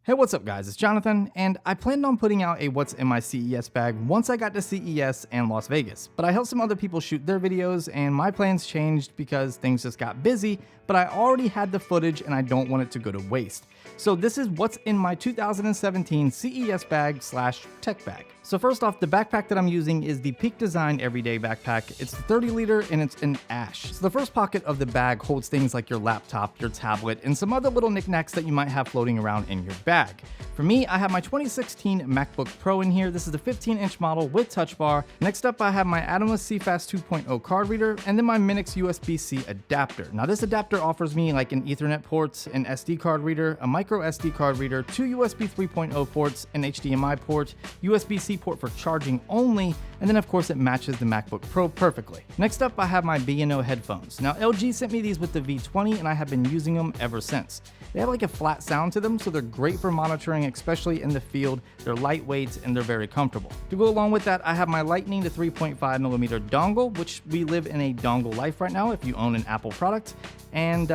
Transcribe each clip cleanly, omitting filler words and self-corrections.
Hey, what's up guys, it's Jonathan, and I planned on putting out a what's in my CES bag once I got to CES and Las Vegas, but I helped some other people shoot their videos and my plans changed because things just got busy, but I already had the footage and I don't want it to go to waste. So this is what's in my 2017 CES bag slash tech bag. So first off, the backpack that I'm using is the Peak Design Everyday Backpack. It's 30 liter and it's in ash. So the first pocket of the bag holds things like your laptop, your tablet, and some other little knickknacks that you might have floating around in your bag. For me, I have my 2016 MacBook Pro in here. This is the 15-inch model with touch bar. Next up, I have my Atomos CFast 2.0 card reader, and then my Minix USB-C adapter. Now this adapter offers me like an Ethernet port, an SD card reader, a micro SD card reader, two USB 3.0 ports, an HDMI port, USB-C port for charging only, and then of course it matches the MacBook Pro perfectly. Next up, I have my B&O headphones. Now LG sent me these with the V20 and I have been using them ever since. They have like a flat sound to them, so they're great for monitoring, especially in the field. They're lightweight and they're very comfortable. To go along with that, I have my Lightning to 3.5mm dongle, which we live in a dongle life right now if you own an Apple product. And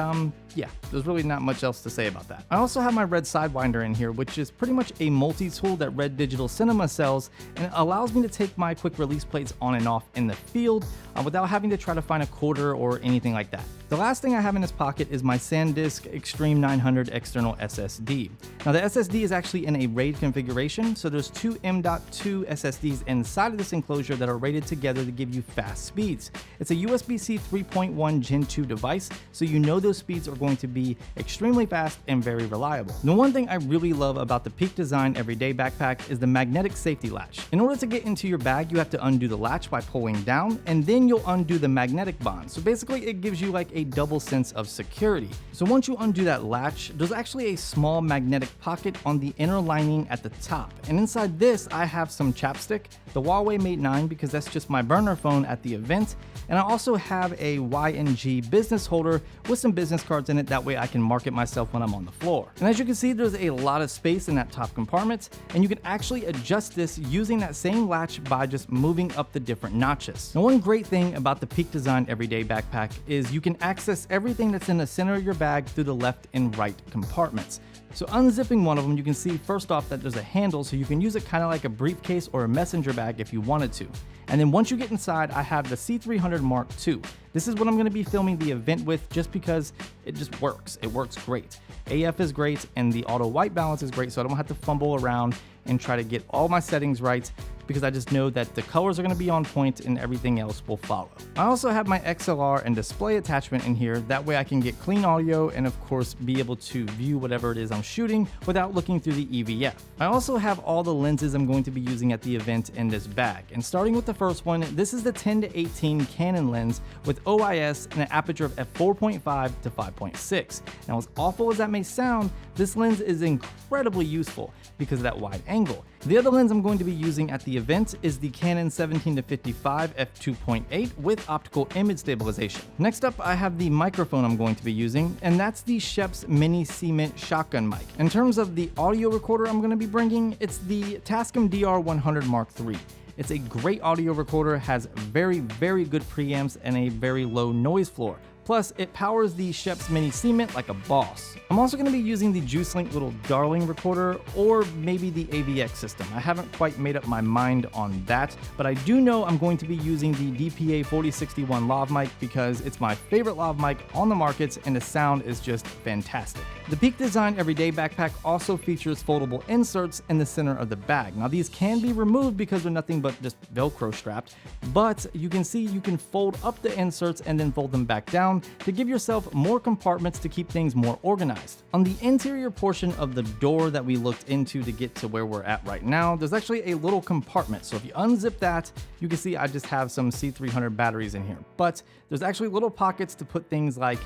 yeah, there's really not much else to say about that. I also have my Red Sidewinder in here, which is pretty much a multi-tool that Red Digital Cinema sells, and it allows me to take my quick release plates on and off in the field without having to try to find a quarter or anything like that. The last thing I have in this pocket is my SanDisk Extreme 900 external SSD. Now the SSD is actually in a RAID configuration, so there's two M.2 SSDs inside of this enclosure that are rated together to give you fast speeds. It's a USB-C 3.1 Gen 2 device, so you know those speeds are going to be extremely fast and very reliable. The one thing I really love about the Peak Design Everyday Backpack is the magnetic safety latch. In order to get into your bag, you have to undo the latch by pulling down, and then you'll undo the magnetic bond. So basically it gives you like a double sense of security. So once you undo that latch, there's actually a small magnetic pocket on the inner lining at the top. And inside this, I have some chapstick, the Huawei Mate 9 because that's just my burner phone at the event. And I also have a Y&G business holder with some business cards in it, that way I can market myself when I'm on the floor. And as you can see, there's a lot of space in that top compartment, and you can actually adjust this using that same latch by just moving up the different notches. Now one great thing about the Peak Design Everyday Backpack is you can access everything that's in the center of your bag through the left and right compartments. So unzipping one of them, you can see first off that there's a handle, so you can use it kind of like a briefcase or a messenger bag if you wanted to. And then once you get inside, I have the C300 Mark II. This is what I'm going to be filming the event with just because it just works. It works great. AF is great and the auto white balance is great, so I don't have to fumble around and try to get all my settings right, because I just know that the colors are going to be on point and everything else will follow. I also have my XLR and display attachment in here, that way I can get clean audio and of course be able to view whatever it is I'm shooting without looking through the EVF. I also have all the lenses I'm going to be using at the event in this bag, and starting with the first one, this is the 10-18 Canon lens with OIS and an aperture of f4.5 to 5.6. Now as awful as that may sound, this lens is incredibly useful because of that wide angle. The other lens I'm going to be using at the event is the Canon 17-55 f2.8 with optical image stabilization. Next up, I have the microphone I'm going to be using, and that's the Schoeps Mini Cement Shotgun mic. In terms of the audio recorder I'm going to be bringing, it's the Tascam DR100 Mark III. It's a great audio recorder, has very good preamps and a very low noise floor. Plus, it powers the Schoeps Mini Cement like a boss. I'm also going to be using the JuiceLink little Darling recorder, or maybe the AVX system. I haven't quite made up my mind on that, but I do know I'm going to be using the DPA 4061 lav mic because it's my favorite lav mic on the market and the sound is just fantastic. The Peak Design Everyday Backpack also features foldable inserts in the center of the bag. Now these can be removed because they're nothing but just Velcro strapped, but you can see you can fold up the inserts and then fold them back down to give yourself more compartments to keep things more organized. On the interior portion of the door that we looked into to get to where we're at right now, there's actually a little compartment. So if you unzip that, you can see I just have some C300 batteries in here, but there's actually little pockets to put things like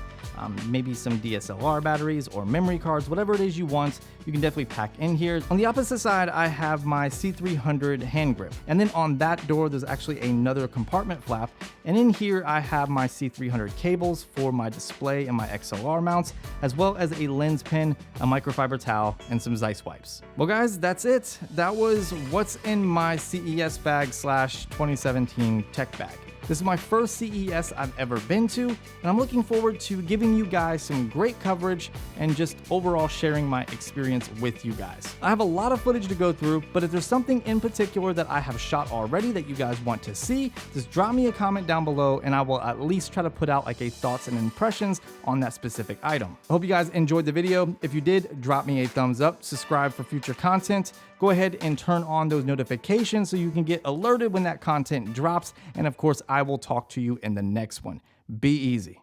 maybe some DSLR batteries or memory cards, whatever it is you want, you can definitely pack in here. On the opposite side, I have my C300 hand grip. And then on that door, there's actually another compartment flap. And in here, I have my C300 cables for my display and my XLR mounts, as well as a lens pen, a microfiber towel, and some Zeiss wipes. Well guys, that's it. That was what's in my CES bag slash 2017 tech bag. This is my first CES I've ever been to, and I'm looking forward to giving you guys some great coverage and just overall sharing my experience with you guys. I have a lot of footage to go through, but if there's something in particular that I have shot already that you guys want to see, just drop me a comment down below and I will at least try to put out like a thoughts and impressions on that specific item. I hope you guys enjoyed the video. If you did, drop me a thumbs up, subscribe for future content. Go ahead and turn on those notifications so you can get alerted when that content drops. And of course, I will talk to you in the next one. Be easy.